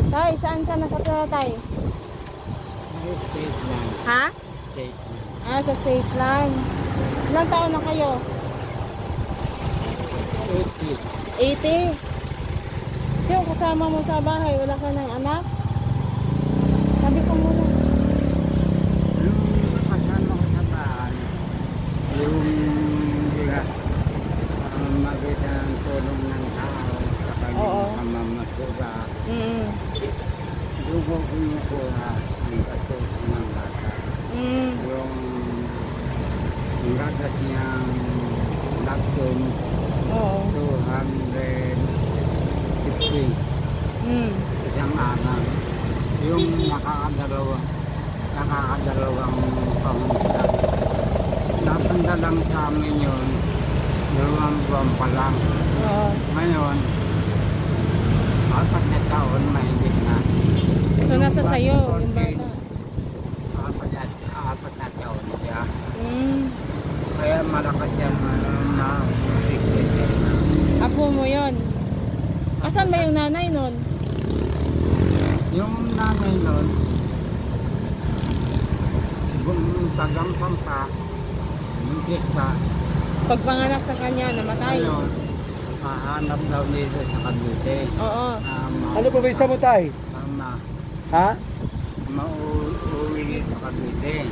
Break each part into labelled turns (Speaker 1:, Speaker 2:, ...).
Speaker 1: Tay, saan ka nakatira, Tay?
Speaker 2: State land.
Speaker 1: Ha?
Speaker 2: State land.
Speaker 1: Ah, sa state land. Ilang taon na kayo?
Speaker 2: 80.
Speaker 1: 80. Sino kasama mo sa bahay? Wala ka ng anak? Sabi ko muna.
Speaker 2: Yung kasama ko sa bahay, yung sila, magkita ng tulong ng tao sa kanyang pamamasura. Doon ko kinukuha ang kasuko ng bata. Yung gatas niyang laptop, 250. Isang araw. Yung nakakadalawang panguntan. Napunta lang sa amin yun, 2 buwan pa lang. Ngayon, 4 na taon, mahigit na.
Speaker 1: So, nasa sayo yung bata?
Speaker 2: 4 na taon siya. Kaya malakas yan na
Speaker 1: Apo mo yun? Asan ba yung nanay nun?
Speaker 2: yung nanay nun, tagampang pa, muntis pa.
Speaker 1: Pagpanganak sa kanya, namatay?
Speaker 2: Ngayon, mahanap daw dito sa Cavite.
Speaker 1: Oo.
Speaker 3: Ano po ba isa mo, Tay? Ha?
Speaker 2: Mauwi dito sa Cavite.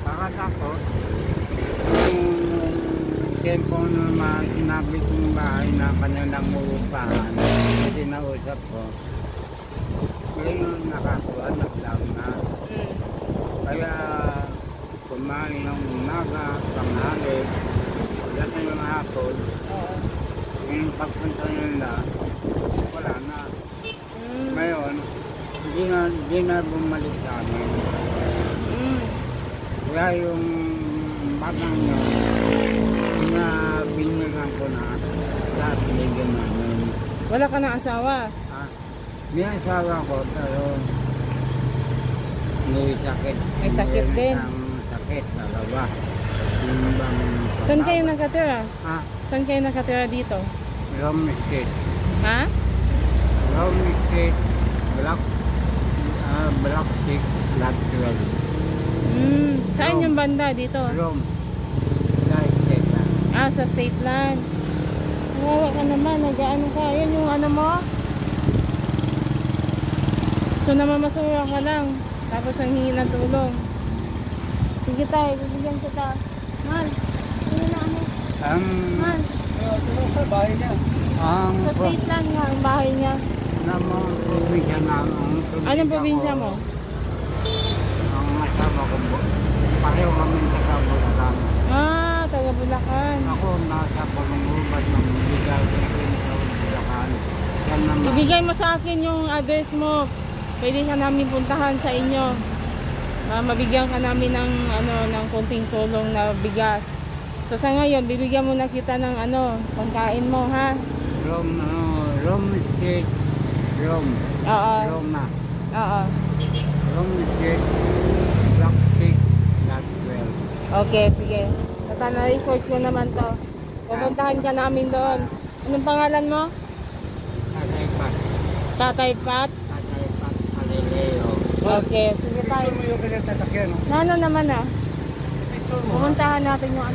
Speaker 2: Pagkatapos, yung cellphone naman, sinabi kong bahay na kanilang uupahan, sinausap ko. Ngayon nakakuha, naglaw na. Kaya kumain ng umaga, tanghali, dati ng hapon. Yung pagpunta nila, wala na. Ngayon, hindi na bumalik sa amin. Kaya yung batang nyo, na binyagan ko na sa pinigyan namin.
Speaker 1: Wala ka ng asawa?
Speaker 2: May asawa ko, pero may sakit.
Speaker 1: May sakit din?
Speaker 2: Sakit, dalawa.
Speaker 1: Saan kayo nakatira? Saan kayo nakatira dito?
Speaker 2: Rome Street.
Speaker 1: Ha?
Speaker 2: Rome Street, Block 6, Lot 12.
Speaker 1: Saan yung banda dito?
Speaker 2: Rome. Sa state land.
Speaker 1: Sa state land. Kawawa ka naman, nag-ano ka. Yan yung ano mo? So namamasura ka lang. Tapos ang hingi ng tulong. Sige tayo, bibigyan kita. Mal, ano na ano? Mal.
Speaker 3: Sa bahay niya.
Speaker 1: Sa state land nga, ang bahay niya.
Speaker 2: Probinsya namin.
Speaker 1: Anong probinsya mo?
Speaker 2: Ang asawa ko po. Pareho kami taga Bulacan.
Speaker 1: Taga Bulacan.
Speaker 2: Ako nasa Pulungubat ng bigay sa Bulacan.
Speaker 1: Ibigay mo sa akin yung address mo. Pwede ka namin puntahan sa inyo. Mabigyan ka namin ng ng konting tulong na bigas. So sa ngayon, bibigyan mo na kita ng pagkain mo, ha?
Speaker 2: Rome Street. Rome. Rome na. Rome Street. Block 6, Lot 12.
Speaker 1: Okay, sige. Na-record ko naman to. Pupuntahan ka namin doon. Anong pangalan mo?
Speaker 2: Tatay Pat.
Speaker 1: Tatay Pat?
Speaker 2: Tatay Pat Alileo.
Speaker 1: Okay, sige tayo.
Speaker 3: Picture mo yung kanyang sasakyan.
Speaker 1: Nano naman
Speaker 3: Picture mo.
Speaker 1: Pumuntahan natin yung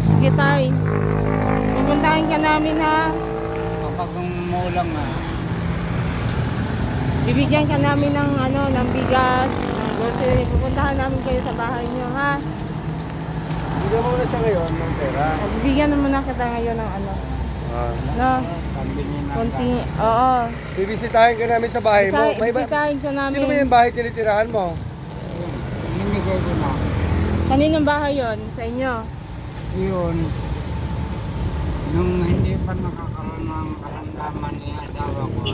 Speaker 1: Sige tayo. Pupuntahan ka namin, ha?
Speaker 2: Kapag umulang na,
Speaker 1: Bibigyan ka namin ng ng bigas, ng grocery. Pupuntahan namin kayo sa bahay niyo, ha?
Speaker 3: Bigyan mo na siya ngayon ng pera.
Speaker 1: Bibigyan naman na kita ngayon ng
Speaker 2: pambili na
Speaker 1: konting, oo.
Speaker 3: Bibisitahin ka namin sa bahay mo.
Speaker 1: Bisitahin ka namin.
Speaker 3: Sino ba yung bahay tinitirahan mo?
Speaker 2: Hinigay ko na.
Speaker 1: Kaninong bahay yon sa inyo?
Speaker 2: Yun, nung hindi pa nakakaroon ng karamdaman ni asawa ko,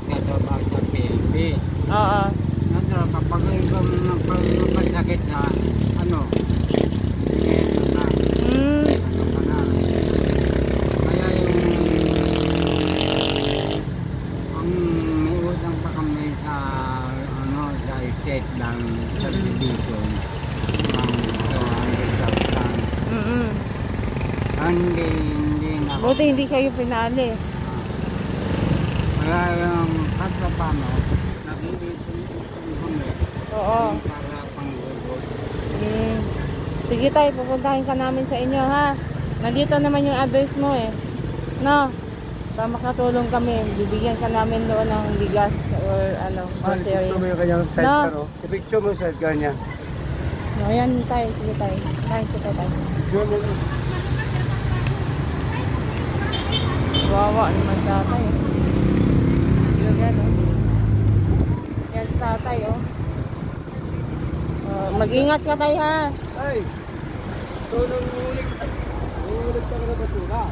Speaker 2: nagtrabaho sa PNP.
Speaker 1: Oo.
Speaker 2: Kapag ikaw nagpasakit na, kaya ang may utang pa kami sa estate ng subdivision ng 200,000. Hindi
Speaker 1: Buti hindi kayo pinaalis.
Speaker 2: Kaya yung kahit paano, nag-iipon kami.
Speaker 1: Oo.
Speaker 2: Para panggugod.
Speaker 1: Hmm. Sige tayo, pupuntahin ka namin sa inyo ha. Nandito naman yung address mo eh. No? Para makatulong kami, bibigyan ka namin doon ng bigas or ano, grocery.
Speaker 3: Picture mo yung kanyang sidecar,
Speaker 1: No.
Speaker 3: oh. I-picture mo yung sidecar niya.
Speaker 1: No, ayan tayo, sige tayo. Kain kita tayo.
Speaker 3: Picture mo.
Speaker 1: Wawa naman tatay. Yan oh. Yan si tatay oh. Mag-ingat ka tayo ha.
Speaker 3: Ay! Ito nang ulit. Ulit ka na basura.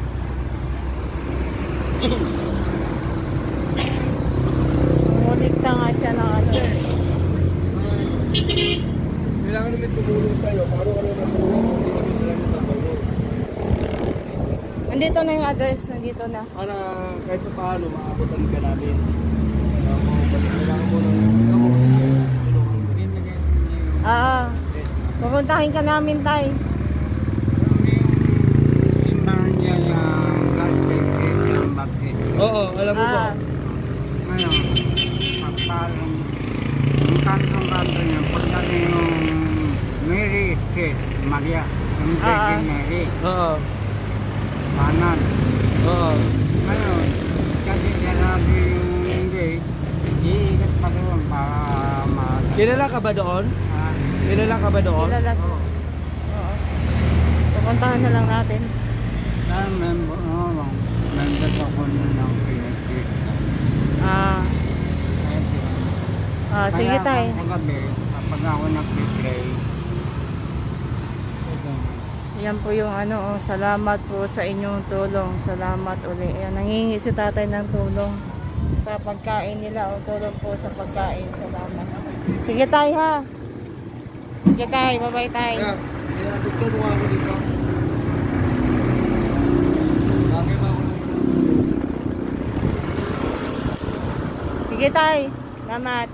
Speaker 1: Umulikta nga siya ng ano.
Speaker 3: Kailangan namin tumulong sa'yo. Paano ka naman tumulong? Hindi kami kailangan tumulong.
Speaker 1: Nandito na yung address, nandito na.
Speaker 3: Para kahit pa paano, maabutan ka namin. Kailangan mo ng ikaw.
Speaker 1: Pupuntahin ka namin tay.
Speaker 3: Oo, alam mo ba?
Speaker 2: Ngayon, pagpalang yung kantong-kanto niya, pagdating yung Mary Street, Maria, yung Virgin Mary,
Speaker 3: Oo.
Speaker 2: kanan.
Speaker 3: Oo.
Speaker 2: Ngayon, kasi sinabi yung hindi, iigat pa doon para
Speaker 3: Kilala ka ba doon? Kilala ka ba doon?
Speaker 1: Kilala siya. Oo. Pupuntahan na lang natin.
Speaker 2: dahil member ako na ng PNP.
Speaker 1: Sige tay.
Speaker 2: Kaya kagabi, kapag ako nag-pray,
Speaker 1: Yan po yung ano, salamat po sa inyong tulong. Salamat uli. Ayan, nangingi si tatay ng tulong sa pagkain nila o tulong po sa pagkain. Salamat. Sige tay ha. Sige tay, bye-bye tay.
Speaker 3: Kaya picture mo ako dito. Bakit ba ako?
Speaker 1: Sige tay. Salamat.